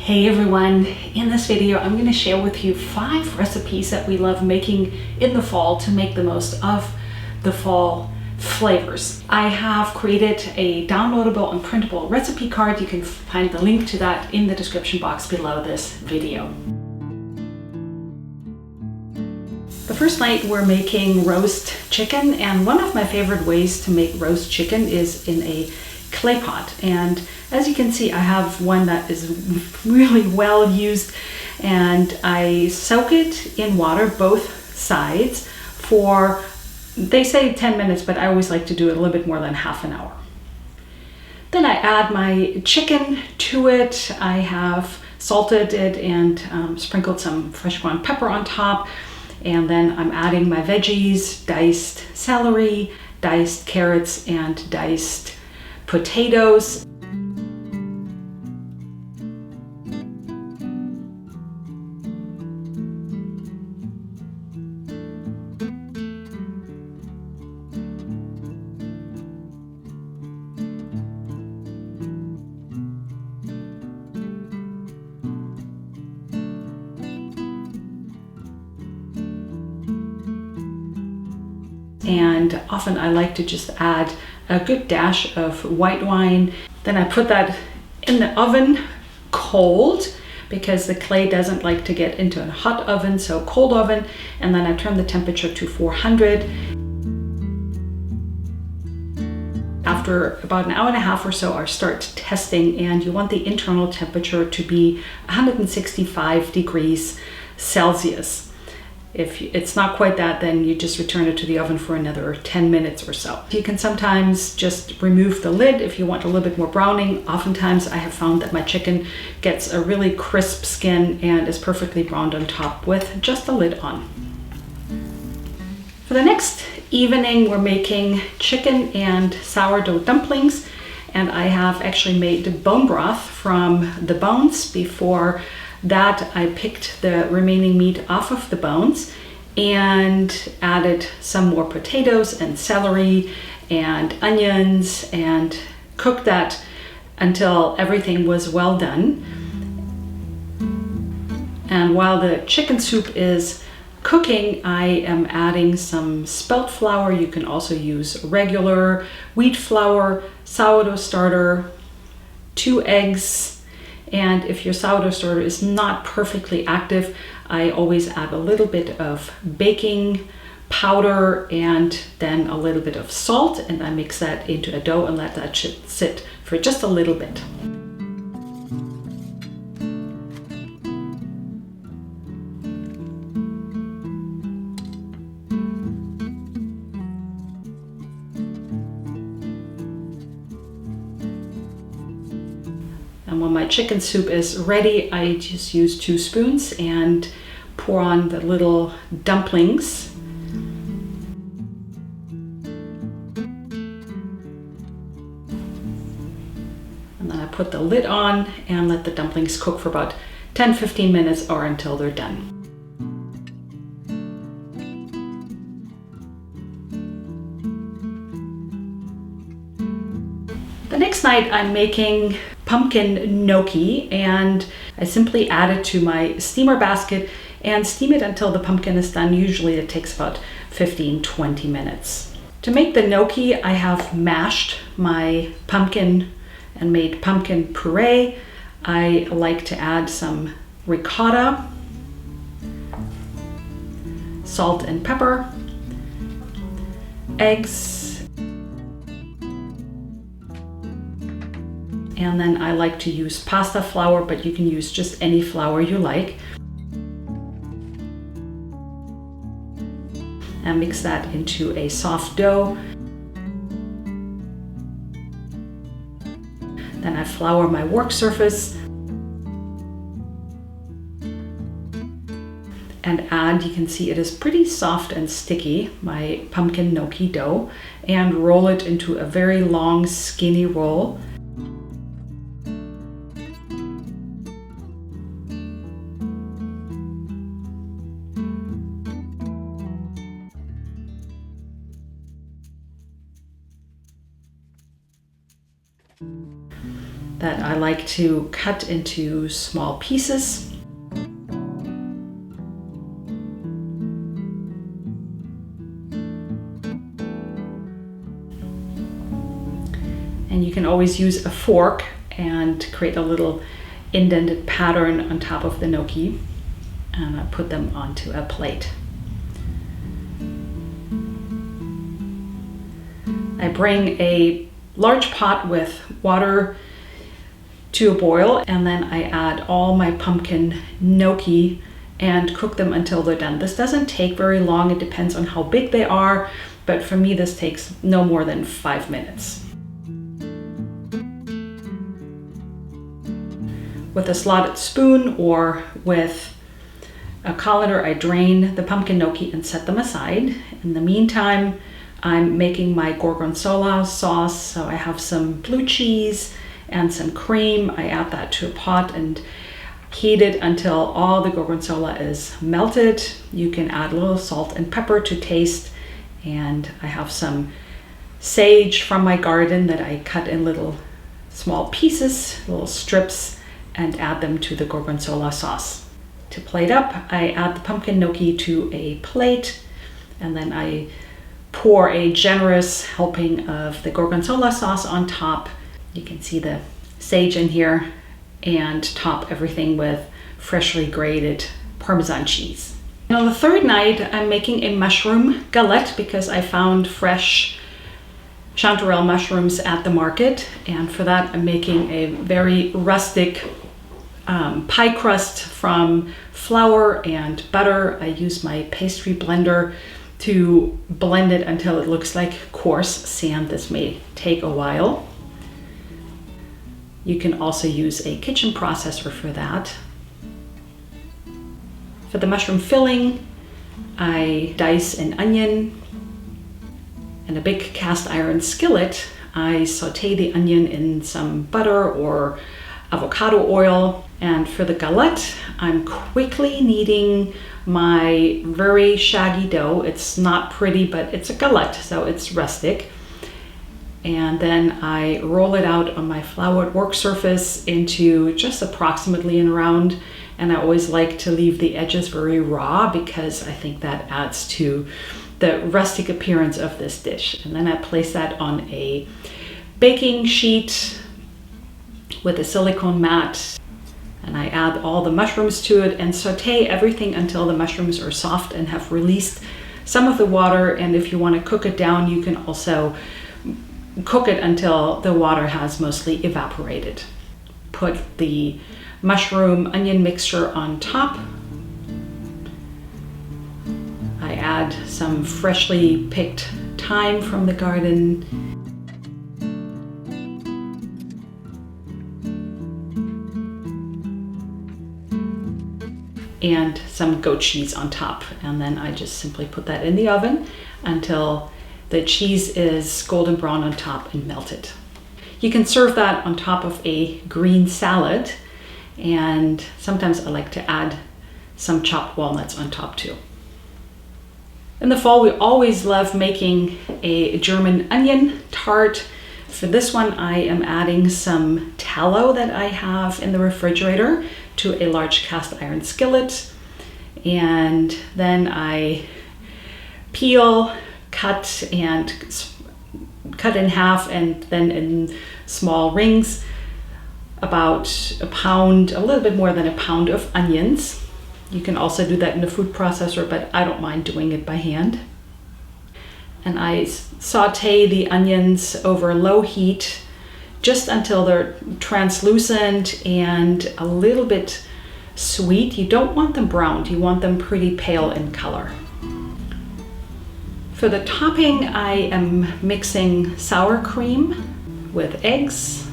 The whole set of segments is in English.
Hey everyone, in this video I'm going to share with you 5 recipes that we love making in the fall to make the most of the fall flavors. I have created a downloadable and printable recipe card. You can find the link to that in the description box below this video. The first night we're making roast chicken, and one of my favorite ways to make roast chicken is in a clay pot. And as you can see, I have one that is really well used, and I soak it in water both sides for, they say 10 minutes, but I always like to do it a little bit more than half an hour. Then I add my chicken to it. I have salted it and sprinkled some fresh ground pepper on top. And then I'm adding my veggies, diced celery, diced carrots, and diced potatoes. And often I like to just add a good dash of white wine. Then I put that in the oven cold, because the clay doesn't like to get into a hot oven, so cold oven. And then I turn the temperature to 400. After about an hour and a half or so, I start testing, and you want the internal temperature to be 165 degrees Celsius. If it's not quite that, then you just return it to the oven for another 10 minutes or so. You can sometimes just remove the lid if you want a little bit more browning. Oftentimes I have found that my chicken gets a really crisp skin and is perfectly browned on top with just the lid on. For the next evening, we're making chicken and sourdough dumplings, and I have actually made bone broth from the bones. Before that, I picked the remaining meat off of the bones and added some more potatoes and celery and onions and cooked that until everything was well done. And while the chicken soup is cooking, I am adding some spelt flour. You can also use regular wheat flour, sourdough starter, 2 eggs. And if your sourdough starter is not perfectly active, I always add a little bit of baking powder and then a little bit of salt, and I mix that into a dough and let that sit for just a little bit. And when my chicken soup is ready, I just use 2 spoons and pour on the little dumplings. And then I put the lid on and let the dumplings cook for about 10-15 minutes or until they're done. The next night I'm making pumpkin gnocchi, and I simply add it to my steamer basket and steam it until the pumpkin is done. Usually it takes about 15-20 minutes. To make the gnocchi, I have mashed my pumpkin and made pumpkin puree. I like to add some ricotta, salt and pepper, eggs, and then I like to use pasta flour, but you can use just any flour you like. And mix that into a soft dough. Then I flour my work surface and add, you can see it is pretty soft and sticky, my pumpkin gnocchi dough, and roll it into a very long skinny roll. that I like to cut into small pieces. And you can always use a fork and create a little indented pattern on top of the gnocchi, and I put them onto a plate. I bring a large pot with water to a boil, and then I add all my pumpkin gnocchi and cook them until they're done. This doesn't take very long, it depends on how big they are, but for me this takes no more than 5 minutes. With a slotted spoon or with a colander, I drain the pumpkin gnocchi and set them aside. In the meantime, I'm making my gorgonzola sauce. So I have some blue cheese and some cream. I add that to a pot and heat it until all the gorgonzola is melted. You can add a little salt and pepper to taste. And I have some sage from my garden that I cut in little small pieces, little strips, and add them to the gorgonzola sauce. To plate up, I add the pumpkin gnocchi to a plate, and then I pour a generous helping of the gorgonzola sauce on top. You can see the sage in here, and top everything with freshly grated Parmesan cheese. And on the third night, I'm making a mushroom galette because I found fresh chanterelle mushrooms at the market, and for that I'm making a very rustic pie crust from flour and butter. I use my pastry blender to blend it until it looks like coarse sand. This may take a while. You can also use a kitchen processor for that. For the mushroom filling, I dice an onion. In a big cast iron skillet, I saute the onion in some butter or avocado oil. And for the galette, I'm quickly kneading my very shaggy dough. It's not pretty, but it's a galette, so it's rustic. And then I roll it out on my floured work surface into just approximately a round. And I always like to leave the edges very raw because I think that adds to the rustic appearance of this dish. And then I place that on a baking sheet with a silicone mat. And I add all the mushrooms to it and saute everything until the mushrooms are soft and have released some of the water. And if you want to cook it down, you can also cook it until the water has mostly evaporated. Put the mushroom onion mixture on top. I add some freshly picked thyme from the garden. And some goat cheese on top. And then I just simply put that in the oven until the cheese is golden brown on top and melted. You can serve that on top of a green salad. And sometimes I like to add some chopped walnuts on top too. In the fall, we always love making a German onion tart. For this one, I am adding some tallow that I have in the refrigerator to a large cast iron skillet. And then I peel, cut in half and then in small rings, about a pound, a little bit more than a pound of onions. You can also do that in a food processor, but I don't mind doing it by hand. And I saute the onions over low heat just until they're translucent and a little bit sweet. You don't want them browned, you want them pretty pale in color. For the topping, I am mixing sour cream with eggs.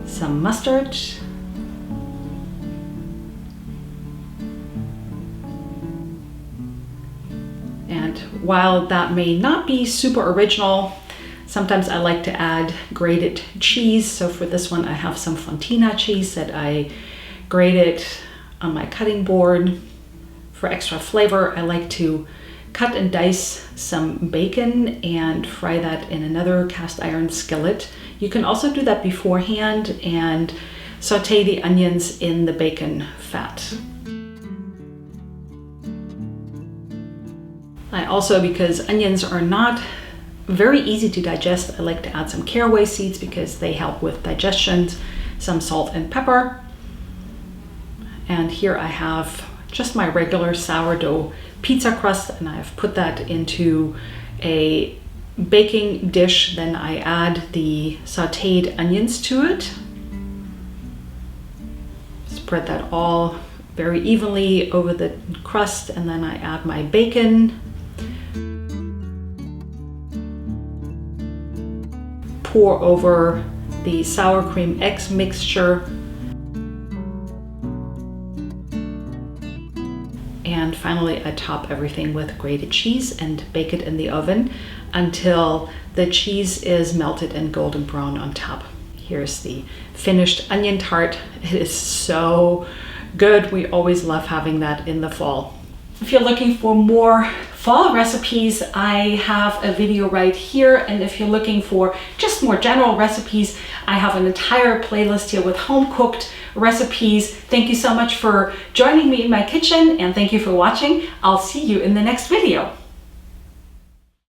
Some mustard. And while that may not be super original, sometimes I like to add grated cheese. So for this one, I have some Fontina cheese that I grated on my cutting board. For extra flavor, I like to cut and dice some bacon and fry that in another cast iron skillet. You can also do that beforehand and saute the onions in the bacon fat. I also, because onions are not very easy to digest, I like to add some caraway seeds because they help with digestion, some salt and pepper. And here I have just my regular sourdough pizza crust, and I've put that into a baking dish. Then I add the sauteed onions to it. Spread that all very evenly over the crust, and then I add my bacon. Pour over the sour cream eggs mixture. And finally, I top everything with grated cheese and bake it in the oven until the cheese is melted and golden brown on top. Here's the finished onion tart. It is so good. We always love having that in the fall. If you're looking for more fall recipes, I have a video right here. And if you're looking for just more general recipes, I have an entire playlist here with home cooked recipes. Thank you so much for joining me in my kitchen, and thank you for watching. I'll see you in the next video.